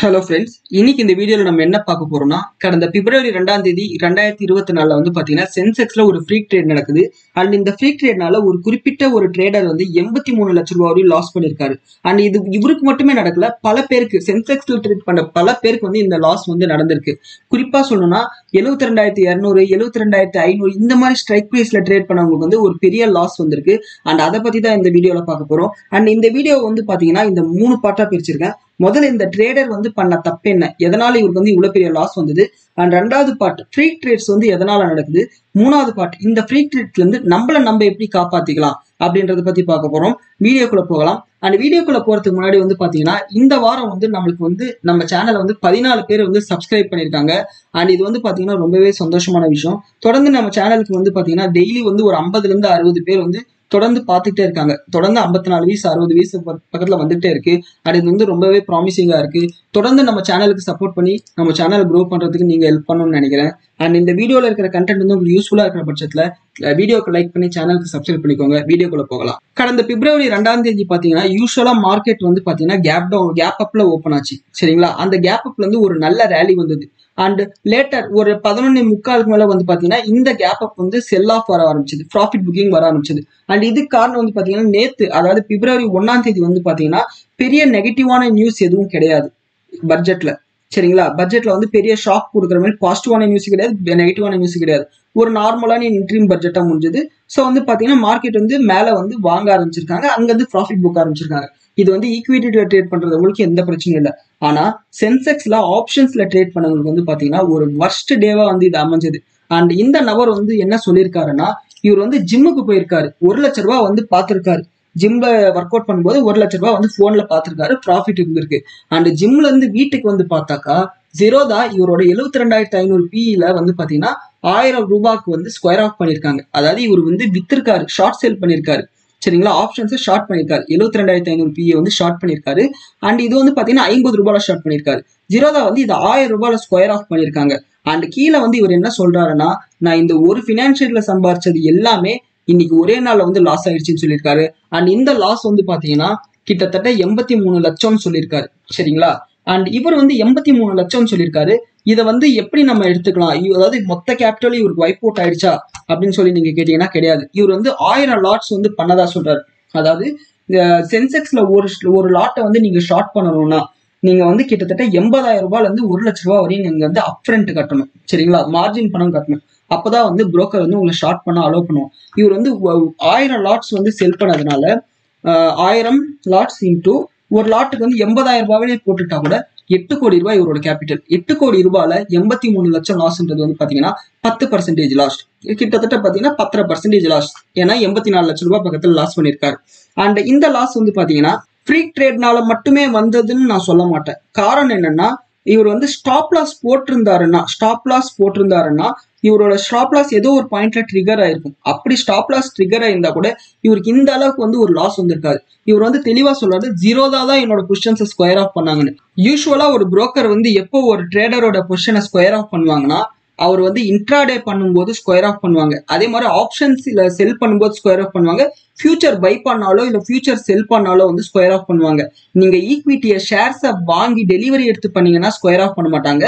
Hello friends, இன்னைக்கு இந்த வீடியோவில் நம்ம என்ன பார்க்க போறோம்னா, கடந்த பிப்ரவரி 2ஆம் தேதி 2024 வந்து பார்த்தீங்கன்னா சென்செக்ஸ்ல ஒரு ஃப்ரீ ட்ரேட் நடக்குது. அண்ட் இந்த ஃப்ரீ ட்ரேட்னால ஒரு குறிப்பிட்ட ஒரு ட்ரேடர் வந்து 83 லட்சம் ரூபாய் வரையும் லாஸ் பண்ணியிருக்காரு. அண்ட் இது இவருக்கு மட்டுமே நடக்கல, பல பேருக்கு சென்செக்ஸ்ல ட்ரேட் பண்ண பல பேருக்கு வந்து இந்த லாஸ் வந்து நடந்திருக்கு. குறிப்பா சொல்லணும்னா 72,200 72,500 இந்த மாதிரி ஸ்ட்ரைக் ப்ரைஸ்ல ட்ரேட் பண்ணவங்களுக்கு வந்து ஒரு பெரிய லாஸ் வந்திருக்கு. அண்ட் அதை பத்தி தான் இந்த வீடியோல பார்க்க போறோம். அண்ட் இந்த வீடியோ வந்து பாத்தீங்கன்னா இந்த 3 பார்ட்டா பிரிச்சிருக்கேன். முதல்ல இந்த ட்ரேடர் வந்து பண்ண தப்பு என்ன, எதனால இவருக்கு வந்து இவ்வளவு பெரிய லாஸ் வந்தது, அண்ட் ரெண்டாவது பார்ட் ஃப்ரீ ட்ரேட்ஸ் வந்து எதனால நடக்குது, மூணாவது பார்ட் இந்த ஃப்ரீ ட்ரேட்ல இருந்து நம்ம எப்படி காப்பாத்திக்கலாம் அப்படின்றத பத்தி பார்க்க போறோம். வீடியோக்குள்ள போகலாம். அண்ட் வீடியோக்குள்ள போறதுக்கு முன்னாடி வந்து பாத்தீங்கன்னா இந்த வாரம் வந்து நம்மளுக்கு வந்து நம்ம சேனலை வந்து 14 பேர் வந்து சப்ஸ்கிரைப் பண்ணிருக்காங்க. அண்ட் இது வந்து பாத்தீங்கன்னா ரொம்பவே சந்தோஷமான விஷயம். தொடர்ந்து நம்ம சேனலுக்கு வந்து பாத்தீங்கன்னா டெய்லி வந்து ஒரு 50 இருந்து 60 பேர் வந்து தொடர்ந்து பார்த்துட்டே இருக்காங்க. தொடர்ந்து 54 வீஸ் 60 வீஸ் பக்கத்துல வந்துட்டே இருக்கு. அது இது வந்து ரொம்பவே ப்ராமிசிங்கா இருக்கு. தொடர்ந்து நம்ம சேனலுக்கு சப்போர்ட் பண்ணி நம்ம சேனல் க்ரோ பண்றதுக்கு நீங்க ஹெல்ப் பண்ணணும்னு நினைக்கிறேன். அண்ட் இந்த வீடியோல இருக்கிற கண்டென்ட் வந்து உங்களுக்கு யூஸ்ஃபுல்லா இருக்கிற பட்சத்துல வீடியோக்கு லைக் பண்ணி சேனலுக்கு சப்ஸ்கிரைப் பண்ணிக்கோங்க. வீடியோக்குள்ள போகலாம். கடந்த பிப்ரவரி 2ஆம் தேதி பாத்தீங்கன்னா யூஸ்வலா மார்க்கெட் வந்து பாத்தீங்கன்னா கேப் அப்ல ஓப்பன் ஆச்சு. சரிங்களா? அந்த கேப் அப்ல இருந்து ஒரு நல்ல ரேலி வந்தது. அண்ட் லேட்டர் ஒரு 11:45 மேல வந்து பாத்தீங்கன்னா இந்த கேப் அப் வந்து செல் ஆஃப் வர ஆரம்பிச்சது, ப்ராஃபிட் புக்கிங் வர ஆரம்பிச்சது. அண்ட் இதுக்கு காரணம் வந்து பாத்தீங்கன்னா நேத்து, அதாவது பிப்ரவரி 1ஆம் தேதி வந்து பாத்தீங்கன்னா பெரிய நெகட்டிவான நியூஸ் எதுவும் கிடையாது பட்ஜெட்ல. சரிங்களா? பட்ஜெட்ல வந்து பெரிய ஷாக் கொடுக்குற மாதிரி பாசிட்டிவான நியூஸ் கிடையாது, நெகட்டிவான நியூஸ் கிடையாது. ஒரு நார்மலான இன்ட்ரீம் பட்ஜெட்டா முடிஞ்சது. ஸோ வந்து பாத்தீங்கன்னா மார்க்கெட் வந்து மேல வந்து வாங்க ஆரம்பிச்சிருக்காங்க, அங்க வந்து ப்ராஃபிட் புக் ஆரம்பிச்சிருக்காங்க. இது வந்து ஈக்விட்டியில ட்ரேட் பண்றது உங்களுக்கு எந்த பிரச்சனையும் இல்லை. ஆனா சென்செக்ஸ்ல ஆப்ஷன்ஸ்ல ட்ரேட் பண்ணவங்களுக்கு வந்து பாத்தீங்கன்னா ஒரு வர்ஸ்ட் டேவா வந்து இது அமைஞ்சது. அண்ட் இந்த நபர் வந்து என்ன சொல்லியிருக்காருன்னா, இவர் வந்து ஜிம்முக்கு போயிருக்காரு, 1 லட்ச ரூபாய் வந்து பார்த்திருக்காரு. ஜிம்ல ஒர்க் அவுட் பண்ணும்போது 1 லட்ச ரூபாய் வந்து போன்ல பார்த்திருக்காரு, ப்ராஃபிட் இருந்திருக்கு. அண்ட் ஜிம்ல இருந்து வீட்டுக்கு வந்து பார்த்தாக்கா ஜீரோதா இவரோட 72,500 பிஇல வந்து பாத்தீங்கன்னா 1000 ரூபாய்க்கு வந்து ஸ்கொயர் ஆஃப் பண்ணிருக்காங்க. அதாவது இவர் வந்து வித்திருக்காரு, ஷார்ட் சேல் பண்ணிருக்காரு. சரிங்களா? ஆப்ஷன்ஸ் ஷார்ட் பண்ணிருக்காரு, 72,500 பிஏ வந்து ஷார்ட் பண்ணிருக்காரு. அண்ட் இது வந்து பாத்தீங்கன்னா 50 ரூபாயில ஷார்ட் பண்ணிருக்காரு. ஜீரோதா வந்து இது 1000 ரூபாயில ஸ்கொயர் ஆஃப் பண்ணிருக்காங்க. அண்ட் கீழே வந்து இவர் என்ன சொல்றாருன்னா, நான் இந்த ஒரு பினான்சியல்ல சம்பாரிச்சது எல்லாமே இன்னைக்கு ஒரே நாள்ல வந்து லாஸ் ஆயிடுச்சுன்னு சொல்லியிருக்காரு. அண்ட் இந்த லாஸ் வந்து பாத்தீங்கன்னா கிட்டத்தட்ட 83 லட்சம்னு சொல்லியிருக்காரு. சரிங்களா? அண்ட் இவர் வந்து 83 லட்சம் சொல்லியிருக்காரு. இதை வந்து எப்படி நம்ம எடுத்துக்கலாம், அதாவது மொத்த கேபிட்டல் இவருக்கு வைப் அவுட் ஆயிடுச்சா அப்படின்னு சொல்லி நீங்க கேட்டீங்கன்னா கிடையாது. இவர் வந்து 1000 லாட்ஸ் வந்து பண்ணதா சொல்றாரு. அதாவது சென்செக்ஸ்ல ஒரு லாட்டை வந்து நீங்க ஷார்ட் பண்ணணும்னா நீங்க வந்து கிட்டத்தட்ட 80,000 ரூபாயில இருந்து 1 லட்ச ரூபாய் வரையும் நீங்க வந்து அப்ஃப்ரண்ட் கட்டணும். சரிங்களா? மார்ஜின் பணம் கட்டணும். அப்பதான் வந்து புரோக்கர் வந்து உங்களை ஷார்ட் பண்ண அலோவ் பண்ணுவோம். இவர் வந்து 1000 லாட்ஸ் வந்து செல் பண்ணதுனால 1000 லாட்ஸ் இன்டூ ஒரு லாட்டுக்கு வந்து 80,000 ரூபாயிலே போட்டுட்டா கூட 8 கோடி ரூபாய் இவரோட கேபிட்டல். 8 கோடி ரூபாயில 83 லட்சம் லாஸ்ன்றது வந்து பாத்தீங்கன்னா 10% லாஸ். கிட்டத்தட்ட பாத்தீங்கன்னா 10% லாஸ். ஏன்னா 84 லட்சம் ரூபாய் பக்கத்துல லாஸ் பண்ணிருக்காரு. அண்ட் இந்த லாஸ் வந்து பாத்தீங்கன்னா ஃப்ரீ ட்ரேட்னால மட்டுமே வந்ததுன்னு நான் சொல்ல மாட்டேன். காரணம் என்னன்னா, இவர் வந்து ஸ்டாப் லாஸ் போட்டிருந்தாருன்னா இவரோட ஸ்டாப் லாஸ் ஏதோ ஒரு பாயிண்ட்ல ட்ரிகர் ஆயிருக்கும். அப்படி ஸ்டாப் லாஸ் ட்ரிகர் ஆயிருந்தா கூட இவருக்கு இந்த அளவுக்கு வந்து ஒரு லாஸ் வந்திருக்காரு. இவர் வந்து தெளிவா சொல்றாரு, ஜீரோதா தான் என்னோட பொசிஷன்ஸை ஸ்கொயர் ஆஃப் பண்ணாங்கன்னு. யூஸ்வலா ஒரு புரோக்கர் வந்து எப்போ ஒரு ட்ரேடரோட பொசிஷனை ஸ்கொயர் ஆஃப் பண்ணுவாங்கன்னா, அவர் வந்து இன்ட்ராடே பண்ணும்போது ஸ்கொயர் ஆஃப் பண்ணுவாங்க. அதே மாதிரி ஆப்ஷன்ஸ்ல செல் பண்ணும்போது ஸ்கொயர் ஆஃப் பண்ணுவாங்க. ஃபியூச்சர் பை பண்ணாலோ இல்ல ஃபியூச்சர் செல் பண்ணாலோ வந்து ஸ்கொயர் ஆஃப் பண்ணுவாங்க. நீங்க ஈக்விட்டியை ஷேர்ஸை வாங்கி டெலிவரி எடுத்து பண்ணீங்கன்னா ஸ்கொயர் ஆஃப் பண்ண மாட்டாங்க.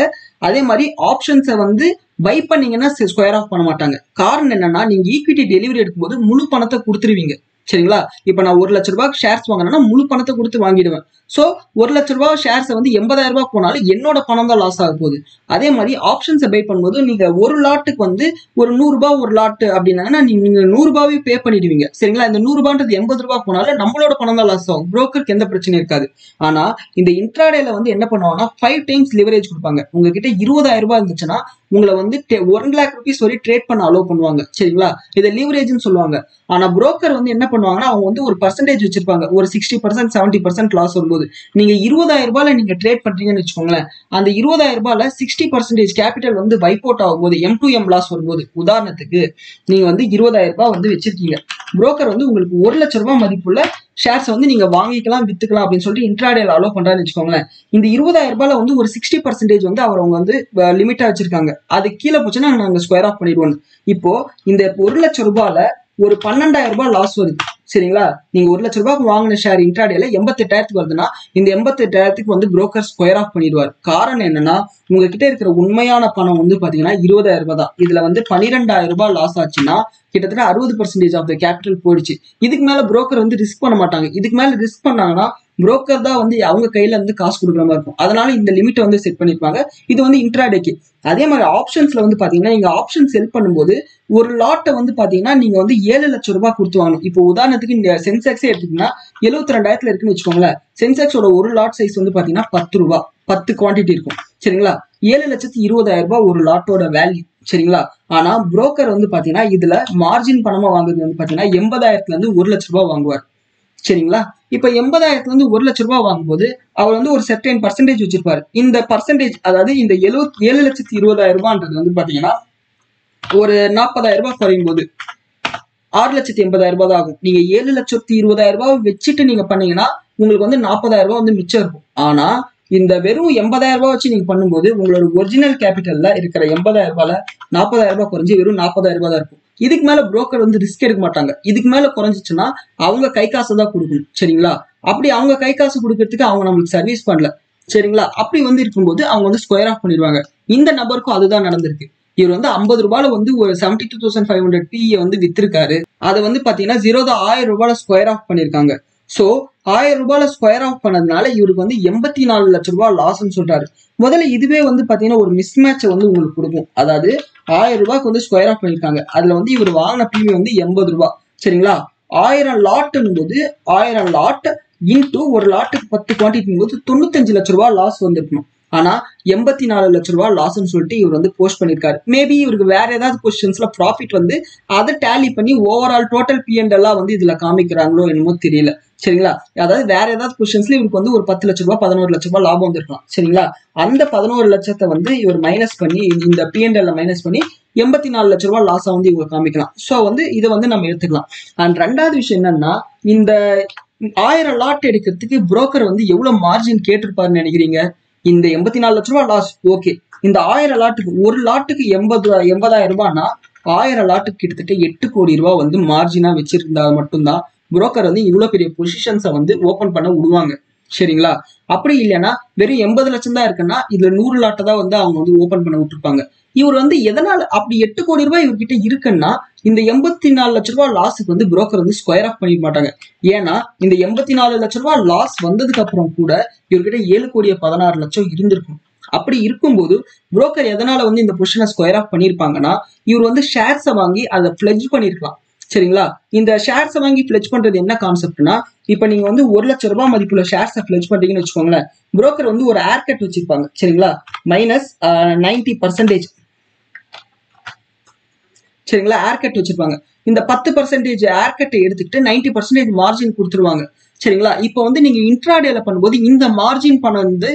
அதே மாதிரி ஆப்ஷன்ஸை வந்து பை பண்ணீங்கன்னா ஸ்கொயர் ஆஃப் பண்ண மாட்டாங்க. காரணம் என்னன்னா, நீங்க ஈக்விட்டி டெலிவரி எடுக்கும்போது முழு பணத்தை கொடுத்துருவீங்க. சரிங்களா? இப்ப நான் 1 லட்ச ரூபாய் ஷேர்ஸ் வாங்கினா முழு பணத்தை கொடுத்து வாங்கிடுவேன். சோ 1 லட்ச ரூபாய் ஷேர்ஸ் வந்து 80,000 ரூபாய் போனாலும் என்னோட பணம் தான் லாஸ் ஆக போகுது. அதே மாதிரி ஆப்ஷன்ஸை பை பண்ணும்போது நீங்க ஒரு லாட்டுக்கு வந்து ஒரு 100 ரூபாய் ஒரு லாட் அப்படின்னா நீங்க 100 ரூபாவே பே பண்ணிடுவீங்க. சரிங்களா? இந்த 100 ரூபான்றது 80 ரூபாய் போனாலும் நம்மளோட பணம் தான் லாஸ் ஆகும். புரோக்கருக்கு எந்த பிரச்சனையும் இருக்காது. ஆனா இந்த இன்ட்ராடேல வந்து என்ன பண்ணுவாங்கன்னா 5 டைம்ஸ் லிவரேஜ் கொடுப்பாங்க. உங்ககிட்ட 20,000 ரூபாய் இருந்துச்சுன்னா உங்களை வந்து 1 lakh rupees வரை ட்ரேட் பண்ண அலோவ் பண்ணுவாங்க. சரிங்களா? இதை லிவரேஜ்னு சொல்லுவாங்க. ஆனா புரோக்கர் வந்து என்ன பண்ணுவாங்கன்னா, அவங்க வந்து ஒரு பர்சன்டேஜ் வச்சிருப்பாங்க. ஒரு 60% 70% லாஸ் வரும்போது நீங்க 20,000 ரூபாயில நீங்க ட்ரேட் பண்றீங்கன்னு வச்சுக்கோங்களேன். அந்த 20,000 ரூபாயில 60% கேபிட்டல் வந்து வைப் அவுட் ஆகும் போது M2M லாஸ் வரும்போது, உதாரணத்துக்கு நீங்க வந்து 20,000 ரூபாய் வந்து வச்சிருக்கீங்க. புரோக்கர் வந்து உங்களுக்கு 1 லட்ச ரூபாய் மதிப்புள்ள ஷேர்ஸ் வந்து நீங்க வாங்கிக்கலாம் வித்துக்கலாம் அப்படின்னு சொல்லிட்டு இன்ட்ராடேல அலோவ் பண்றான்னு வச்சுக்கோங்களேன். இந்த 20,000 ரூபாயில வந்து ஒரு 60% வந்து அவங்க வந்து லிமிட்டா வச்சிருக்காங்க. அது கீழே போச்சுன்னா நாங்க ஸ்கொயர் ஆஃப் பண்ணிடுவோம். இப்போ இந்த 1 லட்சம் ரூபாயில ஒரு 12,000 ரூபாய் லாஸ் வருது. சரிங்களா. நீங்க 1 லட்ச ரூபாய்க்கு வாங்கின ஷேர் இன்ட்ராடேல 88,000 வருதுன்னா இந்த 88,000 வந்து புரோக்கர் ஸ்கொயர் ஆஃப் பண்ணிடுவார். காரணம் என்னன்னா உங்ககிட்ட இருக்கிற உண்மையான பணம் வந்து பாத்தீங்கன்னா 20,000 ரூபாய் தான். இதுல வந்து 12,000 ரூபாய் லாஸ் ஆச்சுன்னா கிட்டத்தட்ட 60% ஆஃப் த கேபிட்டல் போயிடுச்சு. இதுக்கு மேல புரோக்கர் வந்து ரிஸ்க் பண்ண மாட்டாங்க. இதுக்கு மேல ரிஸ்க் பண்ணாங்கன்னா புரோக்கர் தான் வந்து அவங்க கையில இருந்து காசு கொடுக்குற மாதிரி இருக்கும். அதனால இந்த லிமிட்டை வந்து செட் பண்ணிருப்பாங்க. இது வந்து இன்ட்ராடேக்கு. அதே மாதிரி ஆப்ஷன்ஸ்ல வந்து பாத்தீங்கன்னா நீங்க ஆப்ஷன் செல் பண்ணும்போது ஒரு லாட்டை வந்து பாத்தீங்கன்னா நீங்க வந்து 7 லட்சம் ரூபாய் கொடுத்து வாங்கணும். இப்போ உதாரணத்துக்கு இந்த சென்செக்ஸே எடுத்தீங்கன்னா 72,000 இருக்குன்னு வச்சுக்கோங்களேன். சென்செக்ஸோட ஒரு லாட் சைஸ் வந்து பாத்தீங்கன்னா 10 ரூபாய், 10 குவான்டிட்டி இருக்கும். சரிங்களா. 7,20,000 ரூபாய் ஒரு லாட்டோட வேல்யூ. சரிங்களா. ஆனா புரோக்கர் வந்து பாத்தீங்கன்னா இதுல மார்ஜின் பணமா வாங்குறது வந்து பாத்தீங்கன்னா 80,000 இருந்து 1 லட்ச ரூபாய் வாங்குவார். சரிங்களா. இப்ப 80,000 இருந்து 1 லட்ச ரூபாய் வாங்கும்போது அவர் வந்து ஒரு செர்டைன் பர்சன்டேஜ் வச்சிருப்பாரு. இந்த பர்சன்டேஜ் அதாவது இந்த 7,20,000 ரூபான்றது வந்து பாத்தீங்கன்னா ஒரு 40,000 ரூபாய் குறையும் போது 6,80,000 ரூபாய் தான் ஆகும். நீங்க 7,20,000 ரூபாய் வச்சுட்டு நீங்க பண்ணீங்கன்னா உங்களுக்கு வந்து 40,000 ரூபாய் வந்து மிச்சம் இருக்கும். ஆனா இந்த வெறும் 80,000 ரூபாய் வச்சு நீங்க பண்ணும்போது உங்களோட ஒரிஜினல் கேபிட்டல்ல இருக்கிற 80,000 ரூபாயில 40,000 ரூபாய் குறைஞ்சு வெறும் 40,000 ரூபாய் தான் இருக்கும். இதுக்கு மேல புரோக்கர் வந்து ரிஸ்க் எடுக்க மாட்டாங்க. இதுக்கு மேல குறைஞ்சிச்சுன்னா அவங்க கை காசு தான் கொடுக்கணும். சரிங்களா. அப்படி அவங்க கை காசு கொடுக்கறதுக்கு அவங்க நம்மளுக்கு சர்வீஸ் பண்ணல. சரிங்களா. அப்படி வந்து இருக்கும்போது அவங்க வந்து ஸ்கொயர் ஆஃப் பண்ணிடுவாங்க. இந்த நபருக்கும் அதுதான் நடந்திருக்கு. இவர் வந்து 50 ரூபாயில வந்து ஒரு 72,500 டீயை வந்து வித்திருக்காரு. அதை வந்து பாத்தீங்கன்னா 1000 ரூபாயில ஸ்கொயர் ஆஃப் பண்ணிருக்காங்க. சோ 1000 ரூபாயில ஸ்கொயர் ஆஃப் பண்ணதுனால இவருக்கு வந்து 84 லட்சம் ரூபாய் லாஸ்ன்னு சொல்றாரு. முதல்ல இதுவே வந்து பாத்தீங்கன்னா ஒரு மிஸ்மேட்சை வந்து உங்களுக்கு கொடுக்கும். அதாவது 1000 ரூபாய்க்கு வந்து ஸ்கொயர் ஆஃப் பண்ணிருக்காங்க. அதுல வந்து இவர் வாங்கின பிரீமியம் வந்து 80 ரூபாய். சரிங்களா. 1000 லாட்னும் போது 1000 லாட் இன்டூ ஒரு லாட்டுக்கு 10 குவான்டிட்டி போது 95 லட்சம் ரூபாய் லாஸ் வந்துருக்கணும். ஆனா 84 லட்சம் ரூபாய் லாஸ்ன்னு சொல்லிட்டு இவர் வந்து போஸ்ட் பண்ணிருக்காரு. மேபி இவருக்கு வேற ஏதாவது பொசிஷன்ஸ்ல ப்ராஃபிட் வந்து அதை டேலி பண்ணி ஓவரால் டோட்டல் P&L எல்லாம் வந்து இதுல காமிக்கிறாங்களோ என்னமோ தெரியல. சரிங்களா. அதாவது வேற ஏதாவது பொசிஷன்ஸ்ல இவருக்கு வந்து ஒரு 10 லட்சம் ரூபாய் 11 லட்சம் ரூபாய் லாபம் வந்திருக்கலாம். சரிங்களா. அந்த 11 லட்சத்தை வந்து இவர் மைனஸ் பண்ணி இந்த P&L மைனஸ் பண்ணி 84 லட்சம் ரூபாய் லாஸா வந்து இவங்க காமிக்கலாம். சோ வந்து இதை வந்து நம்ம எடுத்துக்கலாம். அண்ட் ரெண்டாவது விஷயம் என்னன்னா இந்த 1000 லாட் எடுக்கிறதுக்கு புரோக்கர் வந்து எவ்வளவு மார்ஜின் கேட்டிருப்பாருன்னு நினைக்கிறீங்க? இந்த 84 லட்சம் ரூபாய் லாஸ் ஓகே. இந்த 1000 லாட்டுக்கு ஒரு லாட்டுக்கு 80,000 ரூபாய்னா 1000 லாட்டுக்கு கிட்டத்தட்ட 8 கோடி ரூபாய் வந்து மார்ஜினா வச்சிருந்தா மட்டும்தான் புரோக்கர் வந்து இவ்வளவு பெரிய பொசிஷன்ஸை வந்து ஓபன் பண்ண விடுவாங்க. சரிங்களா. அப்படி இல்லைன்னா வெறும் 80 லட்சம் தான் இருக்குன்னா இதுல 100 லாட்டை தான் வந்து அவங்க வந்து ஓபன் பண்ண விட்டுருப்பாங்க. இவர் வந்து எதனால அப்படி 8 கோடி ரூபாய் இவர்கிட்ட இருக்குன்னா இந்த 84 லட்சம் ரூபாய் லாஸுக்கு வந்து புரோக்கர் வந்து ஸ்கொயர் ஆஃப் பண்ணிக்க மாட்டாங்க. ஏன்னா இந்த 84 லட்சம் ரூபாய் லாஸ் வந்ததுக்கு அப்புறம் கூட இவர்கிட்ட 7,16 லட்சம் இருந்திருக்கும். அப்படி இருக்கும்போது புரோக்கர் எதனால வந்து இந்த பொசிஷனை ஸ்கொயர் ஆஃப் பண்ணிருப்பாங்கன்னா இவர் வந்து ஷேர்ஸை வாங்கி அதை பிளட்ஜ் பண்ணிருக்கலாம். சரிங்களா. இந்த ஷேர்ஸை வாங்கி பிளட்ஜ் பண்றது என்ன கான்செப்ட்னா இப்ப நீங்க வந்து 1 லட்சம் ரூபாய் மதிப்புள்ள ஷேர்ஸை பிளட்ஜ் பண்றீங்கன்னு வச்சுக்கோங்களேன். புரோக்கர் வந்து ஒரு ஏர் கட் வச்சிருப்பாங்க. சரிங்களா. மைனஸ் 90%. சரிங்களா. ஏர் கட் வச்சிருப்பாங்க. இந்த 10% ஏர் கட்டை எடுத்துக்கிட்டு 90% மார்ஜின் கொடுத்துருவாங்க. சரிங்களா. இப்போ வந்து நீங்க இன்ட்ராடேல பண்ணும்போது இந்த மார்ஜின் பணம் வந்து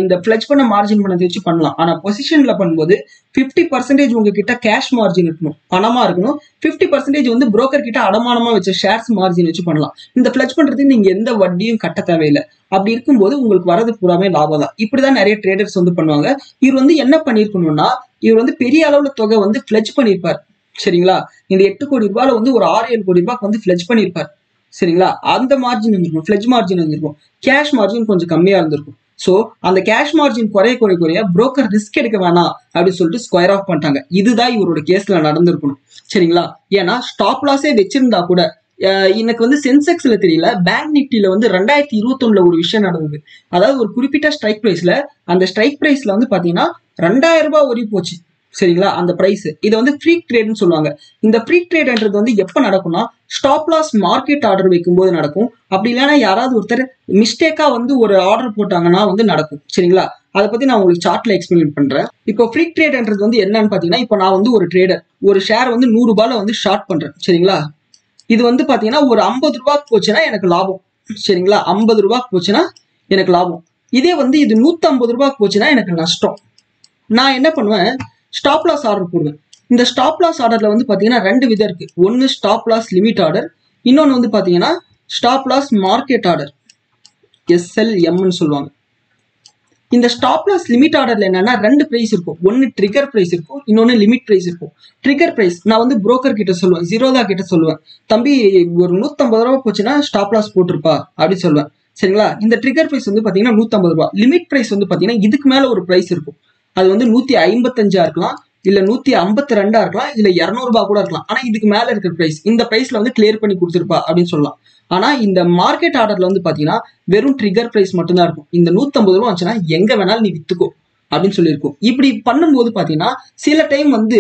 இந்த பிளட்ஜ் பண்ண மார்ஜின் பணத்தை வச்சு பண்ணலாம். ஆனா பொசிஷன்ல பண்ணும்போது 50% உங்ககிட்ட கேஷ் மார்ஜின் இருக்கணும், பணமா இருக்கணும். 50% வந்து புரோக்கர் கிட்ட அடமானமா வச்ச ஷேர்ஸ் மார்ஜின் வச்சு பண்ணலாம். இந்த பிளட்ஜ் பண்றதுக்கு நீங்க எந்த வட்டியும் கட்ட தேவையில்லை. அப்படி இருக்கும்போது உங்களுக்கு வரது பூராமே லாபம் தான். இப்படிதான் நிறைய ட்ரேடர்ஸ் வந்து பண்ணுவாங்க. இவர் வந்து என்ன பண்ணிருக்கணும்னா இவர் வந்து பெரிய அளவுல தொகை வந்து பிளட்ஜ் பண்ணிருப்பார். சரிங்களா. இந்த 8 கோடி ரூபாயில வந்து ஒரு 6-7 கோடி ரூபாய்க்கு வந்து பிளட்ஜ் பண்ணிருப்பார். சரிங்களா. அந்த மார்ஜின் இருந்திருக்கும், பிளட்ஜ் மார்ஜின் இருந்திருக்கும். கேஷ் மார்ஜின் கொஞ்சம் கம்மியா இருந்திருக்கும். சோ அந்த கேஷ் மார்ஜின் குறைய புரோக்கர் ரிஸ்க் எடுக்க வேணாம் அப்படின்னு சொல்லிட்டு ஸ்கொயர் ஆஃப் பண்ணிட்டாங்க. இதுதான் இவரோட கேஸ்ல நடந்திருக்கணும். சரிங்களா. ஏன்னா ஸ்டாப் லாஸே வச்சிருந்தா கூட எனக்கு வந்து சென்செக்ஸ்ல தெரியல, பேங்க் நிப்டில வந்து 2021 ஒரு விஷயம் நடந்தது. அதாவது ஒரு குறிப்பிட்ட ஸ்ட்ரைக் பிரைஸ்ல அந்த ஸ்ட்ரைக் பிரைஸ்ல வந்து பாத்தீங்கன்னா 2,000 ரூபாய் ஒரி போச்சு. சரிங்களா. அந்த பிரைஸ் இதை வந்து ஃப்ரீ ட்ரேட்னு சொல்லுவாங்க. இந்த ஃப்ரீ ட்ரேட்ன்றது வந்து எப்ப நடக்கும்னா ஸ்டாப் லாஸ் மார்க்கெட் ஆர்டர் வைக்கும்போது நடக்கும். அப்படி இல்லைன்னா யாராவது ஒருத்தர் மிஸ்டேக்கா வந்து ஒரு ஆர்டர் போட்டாங்கன்னா வந்து நடக்கும். சரிங்களா. அதை பத்தி நான் உங்களுக்கு சார்ட்ல எக்ஸ்பிளைன் பண்றேன். இப்போ ஃப்ரீ ட்ரேட்ன்றது வந்து என்னன்னு பாத்தீங்கன்னா இப்போ நான் வந்து ஒரு ட்ரேடர் ஒரு ஷேர் வந்து 100 ரூபாயில வந்து ஷார்ட் பண்றேன். சரிங்களா. இது வந்து பாத்தீங்கன்னா ஒரு 50 ரூபாய்க்கு போச்சுன்னா எனக்கு லாபம். சரிங்களா. 50 ரூபாய்க்கு போச்சுன்னா எனக்கு லாபம். இதே வந்து இது 150 ரூபாய்க்கு போச்சுன்னா எனக்கு நஷ்டம். நான் என்ன பண்ணுவேன், ஸ்டாப் லாஸ் ஆர்டர் போடுவேன். இந்த ஸ்டாப் லாஸ் ஆர்டர்ல வந்து பாத்தீங்கன்னா 2 விதம் இருக்கு. ஒன்னு ஸ்டாப் லாஸ் லிமிட் ஆர்டர், இன்னொன்னு வந்து பாத்தீங்கன்னா ஸ்டாப் லாஸ் மார்க்கெட் ஆர்டர், SLMன்னு சொல்லுவாங்க. இந்த ஸ்டாப் லாஸ் லிமிட் ஆர்டர்ல என்னன்னா ரெண்டு பிரைஸ் இருக்கும். ஒன்னு ட்ரிகர் பிரைஸ் இருக்கும், இன்னொன்னு லிமிட் பிரைஸ் இருக்கும். ட்ரிகர் பிரைஸ் நான் வந்து புரோக்கர் கிட்ட சொல்லுவேன், ஜீரோதா கிட்ட சொல்லுவேன், தம்பி ஒரு 150 ரூபா போச்சுன்னா ஸ்டாப் லாஸ் போட்டிருப்பா அப்படின்னு சொல்லுவேன். சரிங்களா? இந்த ட்ரிகர் பிரைஸ் வந்து பாத்தீங்கன்னா 150 ரூபா. லிமிட் பிரைஸ் வந்து பாத்தீங்கன்னா இதுக்கு மேல ஒரு பிரைஸ் இருக்கும். அது வந்து 155 இருக்கலாம், இல்ல 152 இருக்கலாம், இல்ல 200 ரூபாய் கூட இருக்கலாம். ஆனா இதுக்கு மேல இருக்கிற பிரைஸ், இந்த பிரைஸ்ல வந்து கிளியர் பண்ணி கொடுத்துருப்பா அப்படின்னு சொல்லலாம். ஆனா இந்த மார்க்கெட் ஆர்டர்ல வந்து பாத்தீங்கன்னா வெறும் ட்ரிகர் பிரைஸ் மட்டும்தான் இருக்கும். இந்த 150 ரூபா வந்துச்சுன்னா எங்க வேணாலும் நீ வித்துக்கோ அப்படின்னு சொல்லியிருக்கும். இப்படி பண்ணும்போது பாத்தீங்கன்னா சில டைம் வந்து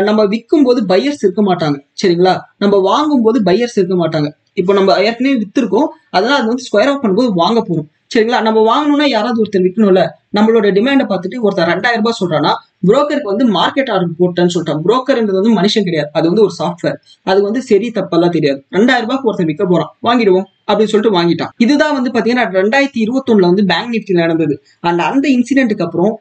நம்ம விற்கும் போது பையர்ஸ் இருக்க மாட்டாங்க. சரிங்களா? நம்ம வாங்கும் போது பையர்ஸ் இருக்க மாட்டாங்க. இப்போ நம்ம ஏற்கனவே வித்துருக்கோம், அதனால அது வந்து ஸ்கொயர் ஆஃப் பண்ணும்போது வாங்க போறோம். சரிங்களா? நம்ம வாங்கணும்னா யாராவது ஒருத்தர் விற்கணும்ல. நம்மளோட டிமாண்டை பார்த்துட்டு ஒருத்தர் 2000 ரூபாய் சொல்றான்னா புரோக்கருக்கு வந்து மார்க்கெட் ஆர்டர் போட்டேன்னு சொல்லிட்டான். புரோக்கர்ன்றது வந்து மனுஷன் கிடையாது, அது வந்து ஒரு சாஃப்ட்வேர். அது வந்து சரி தப்பெல்லாம் தெரியாது. 2000 ரூபாய்க்கு ஒருத்தர் விற்க போறான், வாங்கிடுவோம் அப்படின்னு சொல்லிட்டு வாங்கிட்டான். இதுதான் வந்து பாத்தீங்கன்னா 2021 வந்து பேங்க் நிஃப்டில நடந்தது. அந்த இன்சிடென்ட்டுக்கு அப்புறம்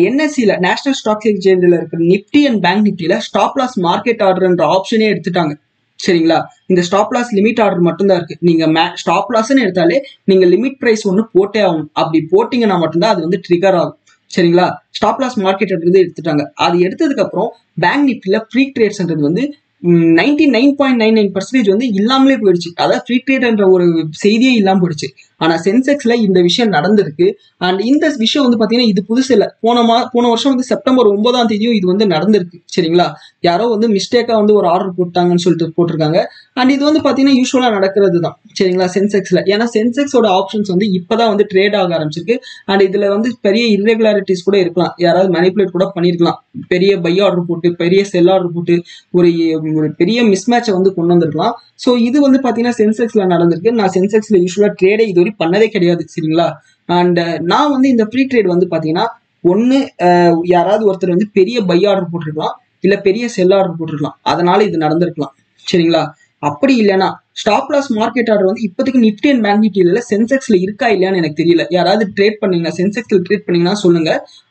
என்எஸ்சில நேஷனல் ஸ்டாக் எக்ஸ்சேஞ்சில் இருக்கிற நிப்டி அண்ட் பேங்க் நிப்டில ஸ்டாப் லாஸ் மார்க்கெட் ஆர்டர்ன்ற ஆப்ஷனே எடுத்துட்டாங்க. சரிங்களா? இந்த ஸ்டாப் லாஸ் லிமிட் ஆர்டர் மட்டும் தான் இருக்கு. நீங்க ஸ்டாப் லாஸ்ன்னு எடுத்தாலே நீங்க லிமிட் பிரைஸ் ஒன்று போட்டே ஆகணும். அப்படி போட்டீங்கன்னா மட்டும்தான் அது வந்து ட்ரிகர் ஆகும். சரிங்களா? ஸ்டாப் லாஸ் மார்க்கெட் எடுத்துட்டாங்க. அது எடுத்ததுக்கு அப்புறம் பேங்க் நிஃப்டில ஃப்ரீ ட்ரேட்ஸ்ன்றது வந்து 99.99% வந்து இல்லாமலே போயிடுச்சு. அதாவது ஃப்ரீ ட்ரேட்ன்ற ஒரு செய்தியே இல்லாம போயிடுச்சு. ஆனா சென்செக்ஸ்ல இந்த விஷயம் நடந்திருக்கு. அண்ட் இந்த விஷயம் வந்து பாத்தீங்கன்னா இது புதுசு இல்ல. போன வருஷம் வந்து செப்டம்பர் 9ஆம் தேதியும் இது வந்து நடந்திருக்கு. சரிங்களா? யாரோ வந்து மிஸ்டேக்கா வந்து ஒரு ஆர்டர் போட்டாங்கன்னு சொல்லிட்டு போட்டிருக்காங்க. அண்ட் இது வந்து பாத்தீங்கன்னா யூஸ்வலா நடக்கிறது தான். சரிங்களா? சென்செக்ஸ்ல ஏன்னா சென்செக்ஸோட ஆப்ஷன்ஸ் வந்து இப்பதான் வந்து ட்ரேட் ஆக ஆரம்பிச்சிருக்கு. அண்ட் இதுல வந்து பெரிய இர்ரெகுலாரிட்டிஸ் கூட இருக்கலாம், யாராவது மேனிபுலேட் கூட பண்ணிருக்கலாம். பெரிய பை ஆர்டர் போட்டு பெரிய செல் ஆர்டர் போட்டு ஒரு பெரிய மிஸ்மேட்சை வந்து கொண்டு வந்திருக்கலாம். ஸோ இது வந்து பாத்தீங்கன்னா சென்செக்ஸ்ல நடந்திருக்கு. நான் சென்செக்ஸ்ல யூஸ்வலா ட்ரேடே இது வரை பண்ணதே கிடையாது. சரிங்களா? அண்ட் நான் வந்து இந்த ஃப்ரீ ட்ரேட் வந்து பாத்தீங்கன்னா ஒன்னு யாராவது ஒருத்தர் வந்து பெரிய பை ஆர்டர் போட்டிருக்கலாம், இல்ல பெரிய செல் ஆர்டர் போட்டிருக்கலாம், அதனால இது நடந்திருக்கலாம். சரிங்களா? அப்படி இல்லைன்னா ஸ்டாப் லாஸ் மார்க்கெட் ஆர்டர் வந்து இப்போதைக்கு நிப்டி அண்ட் பேங்க் நிஃப்டில சென்செக்ஸ்ல இருக்கா இல்லையான்னு எனக்கு தெரியல. யாராவது ட்ரேட் பண்ணீங்கன்னா சென்செக்ஸ்ல ட்ரேட் பண்ணீங்கன்னா சொல்லுங்க.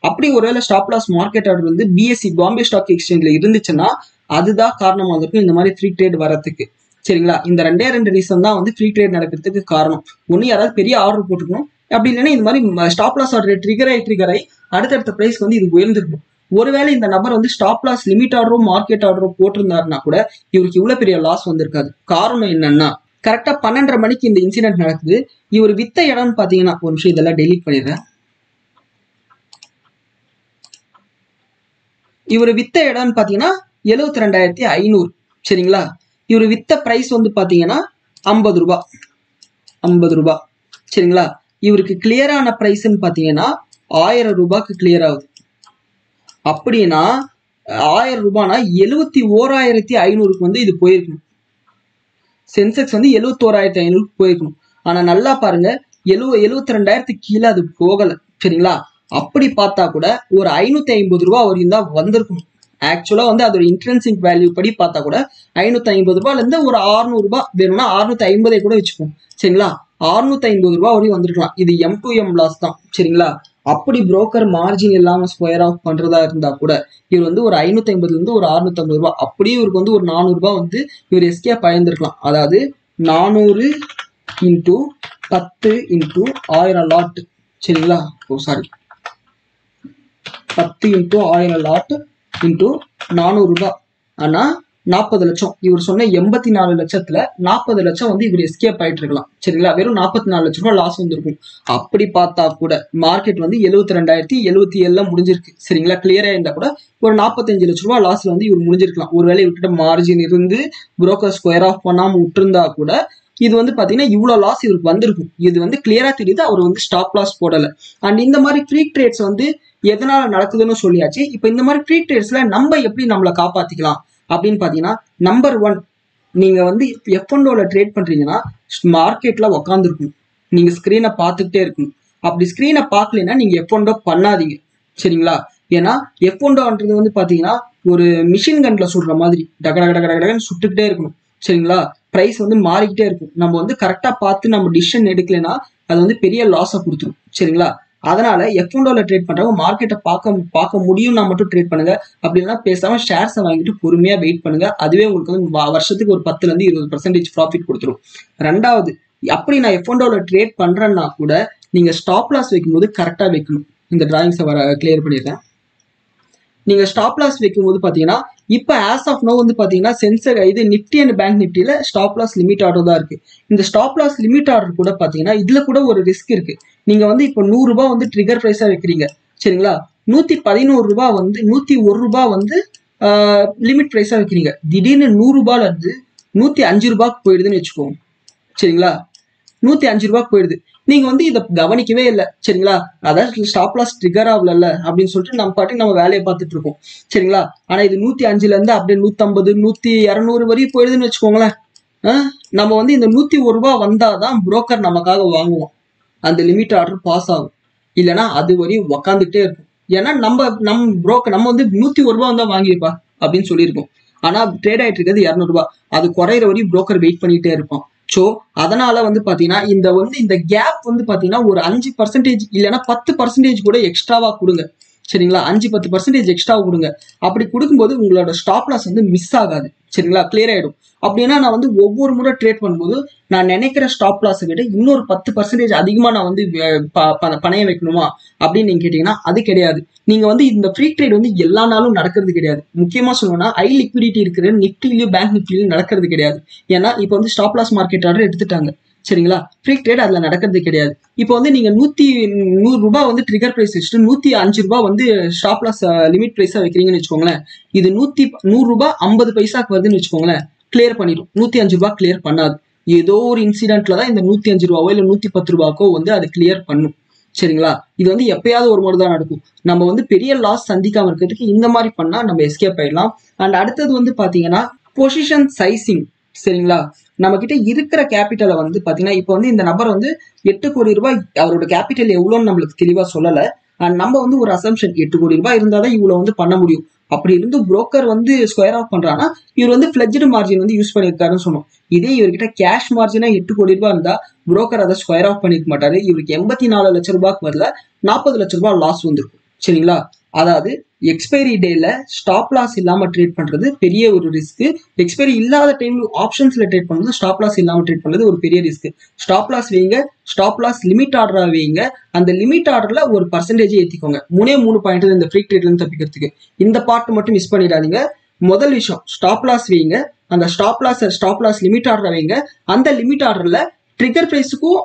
அப்படி ஒருவேளை ஸ்டாப் லாஸ் மார்க்கெட் ஆர்டர் வந்து பிஎஸ்சி பாம்பே ஸ்டாக் எக்ஸ்சேஞ்சில் இருந்துச்சுன்னா அதுதான் காரணமாக இருக்கும் இந்த மாதிரி ஃப்ரீ ட்ரேட் வரதுக்கு. சரிங்களா? இந்த ரெண்டு ரீசன் தான் வந்து ஃப்ரீ ட்ரேட் நடக்கிறதுக்கு காரணம். ஒன்னு யாராவது பெரிய ஆர்டர் போட்டுக்கணும், அப்படி இல்லைன்னா இந்த மாதிரி ஸ்டாப் லாஸ் ஆர்டர் ட்ரிகர் ஆகி அடுத்தடுத்த பிரைஸ் வந்து இது உயர்ந்திருக்கும். ஒருவேளை இந்த நபர் வந்து ஸ்டாப் லாஸ் லிமிட் ஆர்டரோ மார்க்கெட் ஆர்டரோ போட்டிருந்தாருன்னா கூட இவருக்கு இவ்வளவு பெரிய லாஸ் வந்திருக்காது. காரணம் என்னன்னா கரெக்டா 12:30 மணிக்கு இந்த இன்சிடென்ட் நடக்குது. இவர் வித்த இடம்னு பாத்தீங்கன்னா ஒரு நிமிஷம் இதெல்லாம் டெலீட் பண்ணிடுறேன். இவர் வித்த இடம்னு பாத்தீங்கன்னா 72,500. சரிங்களா? இவர் வித்த பிரைஸ் வந்து பாத்தீங்கன்னா 50 ரூபாய். சரிங்களா? இவருக்கு கிளியரான பிரைஸ்ன்னு பாத்தீங்கன்னா 1000 ரூபாய்க்கு கிளியர் ஆகுது. அப்படின்னா 1000 ரூபாய்னா 71,500க்கு வந்து இது போயிருக்கணும். சென்செக்ஸ் வந்து 71,500க்கு போயிருக்கணும். ஆனா நல்லா பாருங்க, 72,000க்கு கீழே அது போகல. சரிங்களா? அப்படி பார்த்தா கூட ஒரு 550 ரூபாய் வரையும் தான் வந்திருக்கணும். ஆக்சுவலா வந்து அதோட இன்ட்ரென்சிக் வேல்யூ படி பார்த்தா கூட 550 ரூபாயில இருந்து ஒரு 600 ரூபாய் வேணும்னா 650 கூட வச்சுப்போம். சரிங்களா? 650 ரூபாய் வரையும் வந்திருக்கலாம். இது M2M லாஸ் தான். சரிங்களா? அப்படி புரோக்கர் மார்ஜின் இல்லாம ஸ்கொயர் ஆஃப் பண்றதா இருந்தா கூட இவர் வந்து ஒரு 550 இருந்து ஒரு 650 ரூபாய், அப்படியே இவருக்கு வந்து ஒரு 400 ரூபாய் வந்து இவர் எஸ்கேப் ஆயிருந்திருக்கலாம். அதாவது 400 × 10 × 1000 லாட். சரிங்களா? சாரி, 10 × 1000 லாட் × 400 ரூபாய். ஆனா 40 லட்சம். இவர் சொன்ன 84 லட்சத்துல 40 லட்சம் வந்து இவர் எஸ்கேப் ஆயிட்டு இருக்கலாம். சரிங்களா? வெறும் 44 லட்சம் ரூபாய் லாஸ் வந்திருக்கும். அப்படி பார்த்தா கூட மார்க்கெட் வந்து 72,077 முடிஞ்சிருக்கு. சரிங்களா? கிளியரா இருந்தா கூட ஒரு 45 லட்சம் ரூபாய் லாஸ்ல வந்து இவர் முடிஞ்சிருக்கலாம். ஒருவேளை இவர்கிட்ட மார்ஜின் இருந்து புரோக்கர் ஸ்கொயர் ஆஃப் பண்ணாம விட்டுருந்தா கூட இது வந்து பாத்தீங்கன்னா இவ்வளவு லாஸ் இவருக்கு வந்திருக்கும். இது வந்து கிளியரா தெரியுது, அவர் வந்து ஸ்டாப் லாஸ் போடல. அண்ட் இந்த மாதிரி ஃப்ரீ ட்ரேட்ஸ் வந்து எதனால நடக்குதுன்னு சொல்லியாச்சு. இப்ப இந்த மாதிரி ஃப்ரீ ட்ரேட்ஸ்ல நம்ம எப்படி நம்மளை காப்பாத்திக்கலாம் அப்படின்னு பாத்தீங்கன்னா, நம்பர் 1, நீங்க வந்து F&Oல ட்ரேட் பண்றீங்கன்னா மார்க்கெட்ல உக்காந்துருக்கணும். நீங்க ஸ்கிரீனை பார்த்துக்கிட்டே இருக்கணும். அப்படி ஸ்கிரீனை பார்க்கலன்னா நீங்க F&O பண்ணாதீங்க. சரிங்களா? ஏன்னா F&Oன்றது வந்து பாத்தீங்கன்னா ஒரு மிஷின் கன்ல சுடுற மாதிரி டகடகடகடன்னு சுட்டுக்கிட்டே இருக்கணும். சரிங்களா? பிரைஸ் வந்து மாறிக்கிட்டே இருக்கும். நம்ம வந்து கரெக்டா பார்த்து நம்ம டிசிஷன் எடுக்கலைன்னா அது வந்து பெரிய லாஸை கொடுத்துரும். சரிங்களா? அதனால F&Oல ட்ரேட் பண்றவங்க மார்க்கெட்டை பார்க்க முடியும்னா மட்டும் ட்ரேட் பண்ணுங்க. அப்படி இல்லைன்னா பேசாம ஷேர்ஸை வாங்கிட்டு பொறுமையா வெயிட் பண்ணுங்க. அதுவே உங்களுக்கு வந்து வருஷத்துக்கு ஒரு 10 இருந்து 20% ப்ராஃபிட் கொடுத்துரும். ரெண்டாவது, அப்படி நான் F&Oல ட்ரேட் பண்றேன்னா கூட நீங்க ஸ்டாப் லாஸ் வைக்கும்போது கரெக்டா வைக்கணும். இந்த டிராயிங்ஸை கிளியர் பண்ணிடுறேன். நீங்க ஸ்டாப் லாஸ் வைக்கும்போது பாத்தீங்கன்னா இப்போ ஆஸ் ஆஃப் நோ வந்து பாத்தீங்கன்னா சென்சர் இது நிப்டி அண்ட் பேங்க் நிப்டியில ஸ்டாப் லாஸ் லிமிட் ஆர்டர் தான் இருக்கு. இந்த ஸ்டாப் லாஸ் லிமிட் ஆர்டர் கூட பாத்தீங்கன்னா இதுல கூட ஒரு ரிஸ்க் இருக்கு. நீங்க வந்து இப்போ 100 ரூபாய் வந்து ட்ரிகர் பிரைஸா வைக்கிறீங்க சரிங்களா, 111 ரூபாய் வந்து 101 ரூபாய் வந்து லிமிட் பிரைஸா வைக்கிறீங்க. திடீர்னு 100 ரூபாயில இருந்து 105 ரூபாய்க்கு போயிடுதுன்னு வச்சுக்கோங்க சரிங்களா, 105 ரூபாய்க்கு போயிடுது. நீங்க வந்து இதை கவனிக்கவே இல்லை சரிங்களா, அதாவது ஸ்டாப் லாஸ் ட்ரிகர் ஆகல அப்படின்னு சொல்லிட்டு நம்ம பாட்டுக்கு நம்ம வேலையை பார்த்துட்டு இருக்கோம் சரிங்களா. ஆனா இது 105ல இருந்து அப்படியே 150 200 வரையும் போயிடுதுன்னு வச்சுக்கோங்களேன். நம்ம வந்து இந்த 101 ரூபாய் வந்தாதான் புரோக்கர் நமக்காக வாங்குவோம், அந்த லிமிட் ஆர்டர் பாஸ் ஆகும். இல்லைன்னா அது வரையும் உக்காந்துட்டே இருக்கும். ஏன்னா நம்ம புரோக்கர் நம்ம வந்து 101 ரூபாய் வந்தா வாங்கிப்பா அப்படின்னு சொல்லியிருக்கோம். ஆனா ட்ரேட் ஆயிட்டு இருக்கிறது 200 ரூபாய், அது குறையிற வரையும் புரோக்கர் வெயிட் பண்ணிட்டே இருப்பான். ஸோ அதனால வந்து பாத்தீங்கன்னா இந்த கேப் வந்து பாத்தீங்கன்னா ஒரு 5% இல்லைன்னா 10% கூட எக்ஸ்ட்ராவா கொடுங்க சரிங்களா, 5-10% எக்ஸ்ட்ரா கொடுங்க. அப்படி கொடுக்கும்போது உங்களோட ஸ்டாப் லாஸ் வந்து மிஸ் ஆகாது சரிங்களா, கிளியர் ஆயிடும். அப்படின்னா நான் வந்து ஒவ்வொரு முறை ட்ரேட் பண்ணும்போது நான் நினைக்கிற ஸ்டாப் லாஸை விட இன்னொரு 10% அதிகமா நான் வந்து பணைய வைக்கணுமா அப்படின்னு நீங்க கேட்டீங்கன்னா அது கிடையாது. நீங்க வந்து இந்த ஃப்ரீ ட்ரேட் வந்து எல்லா நாளும் நடக்கிறது கிடையாது. முக்கியமா சொல்லணும்னா ஹை லிக்விடிட்டி இருக்கிற நிப்டிலையும் பேங்க் நிப்டிலையும் நடக்கிறது கிடையாது. ஏன்னா இப்போ வந்து ஸ்டாப் லாஸ் மார்க்கெட் ஆர்டர் எடுத்துட்டாங்க சரிங்களா, ஃப்ரீ ட்ரேட் அதுல நடக்கிறது கிடையாது. இப்போ வந்து நீங்க 100 ரூபாய் வந்து ட்ரிகர் பிரைஸ் வச்சுட்டு 105 ரூபாய் வந்து ஸ்டாப் லாஸ் லிமிட் பிரைஸா வைக்கிறீங்கன்னு வச்சுக்கோங்களேன், இது 100 ரூபாய் 50 பைசாக்கு வருதுன்னு வச்சுக்கோங்களேன், கிளியர் பண்ணிடும். 105 ரூபாய் கிளியர் பண்ணாது. ஏதோ ஒரு இன்சிடென்ட்ல தான் இந்த 105 ரூபாவோ இல்ல 110 ரூபாய்க்கோ வந்து அது கிளியர் பண்ணும் சரிங்களா. இது வந்து எப்பயாவது ஒரு முறை தான் நடக்கும். நம்ம வந்து பெரிய லாஸ் சந்திக்காம இருக்கிறதுக்கு இந்த மாதிரி பண்ணா நம்ம எஸ்கேப் ஆயிடலாம். அண்ட் அடுத்தது வந்து பாத்தீங்கன்னா பொசிஷன் சைசிங் சரிங்களா. நம்ம கிட்ட இருக்கிற கேபிட்டலை வந்து பாத்தீங்கன்னா இப்போ வந்து இந்த நபர் வந்து 8 கோடி ரூபாய் அவரோட கேபிட்டல் எவ்வளோன்னு நம்மளுக்கு தெளிவா சொல்லலை. அண்ட் நம்ம வந்து ஒரு அசம்ஷன் 8 கோடி ரூபாய் இருந்தாதான் இவ்வளவு வந்து பண்ண முடியும். அப்படி இருந்து புரோக்கர் வந்து ஸ்கொயர் ஆஃப் பண்றான்னா இவர் வந்து ஃபிளட்ஜ்டு மார்ஜின் வந்து யூஸ் பண்ணியிருக்காருன்னு சொன்னோம். இதே இவர்கிட்ட கேஷ் மார்ஜினா 8 கோடி ரூபாய் இருந்தா புரோக்கர் அதை ஸ்கொயர் ஆஃப் பண்ணிருக்க மாட்டாரு. இவருக்கு 84 லட்சம் ரூபாய்க்கு பதில 40 லட்சம் ரூபாய் லாஸ் வந்துருக்கும் சரிங்களா. அதாவது எக்ஸ்பைரி டேல ஸ்டாப் லாஸ் இல்லாம ட்ரேட் பண்றது பெரிய ஒரு ரிஸ்க். எக்ஸ்பைரி இல்லாத டைம்ல ஆப்ஷன்ஸ்ல ட்ரேட் பண்றது ஸ்டாப் லாஸ் இல்லாம ட்ரேட் பண்றது ஒரு பெரிய ரிஸ்க். ஸ்டாப் லாஸ் வைங்க, ஸ்டாப் லாஸ் லிமிட் ஆர்டரா வைங்க, அந்த லிமிட் ஆர்டர்ல ஒரு பர்சன்டேஜ் ஏத்திக்கோங்க. 3 பாயிண்ட் இந்த ஃப்ரீ ட்ரேட்ல இருந்து தப்பிக்கிறதுக்கு இந்த பார்ட் மட்டும் மிஸ் பண்ணிடாதீங்க. முதல் விஷயம் ஸ்டாப் லாஸ் வைங்க, அந்த ஸ்டாப் லாஸ் லிமிட் ஆர்டர் வைங்க. அந்த லிமிட் ஆர்டர்ல ட்ரிகர் பிரைஸுக்கும்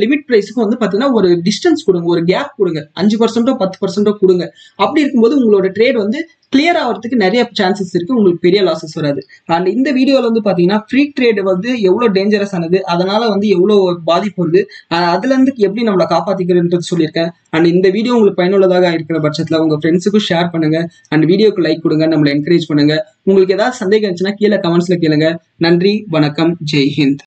லிமிட் பிரைஸுக்கும் வந்து பாத்தீங்கன்னா ஒரு டிஸ்டன்ஸ் கொடுங்க, ஒரு கேப் கொடுங்க, 5% 10% கொடுங்க. அப்படி இருக்கும்போது உங்களோட ட்ரேட் வந்து கிளியர் ஆகிறதுக்கு நிறைய சான்சஸ் இருக்கு, உங்களுக்கு பெரிய லாசஸ் வராது. அண்ட் இந்த வீடியோல வந்து பாத்தீங்கன்னா ஃப்ரீ ட்ரேட் வந்து எவ்வளவு டேஞ்சரஸ் ஆனது, அதனால வந்து எவ்வளவு பாதிப்பு வருது, அதுல இருந்து எப்படி நம்மளை காப்பாத்திக்கிறதுன்றது சொல்லியிருக்கேன். அண்ட் இந்த வீடியோ உங்களுக்கு பயனுள்ளதாக இருக்கிற பட்சத்துல உங்க ஃப்ரெண்ட்ஸுக்கும் ஷேர் பண்ணுங்க. அண்ட் வீடியோக்கு லைக் கொடுங்க, நம்மளை என்கரேஜ் பண்ணுங்க. உங்களுக்கு ஏதாவது சந்தேகம் இருந்துச்சுன்னா கீழே கமெண்ட்ஸ்ல கேளுங்க. நன்றி, வணக்கம், ஜெய் ஹிந்த்.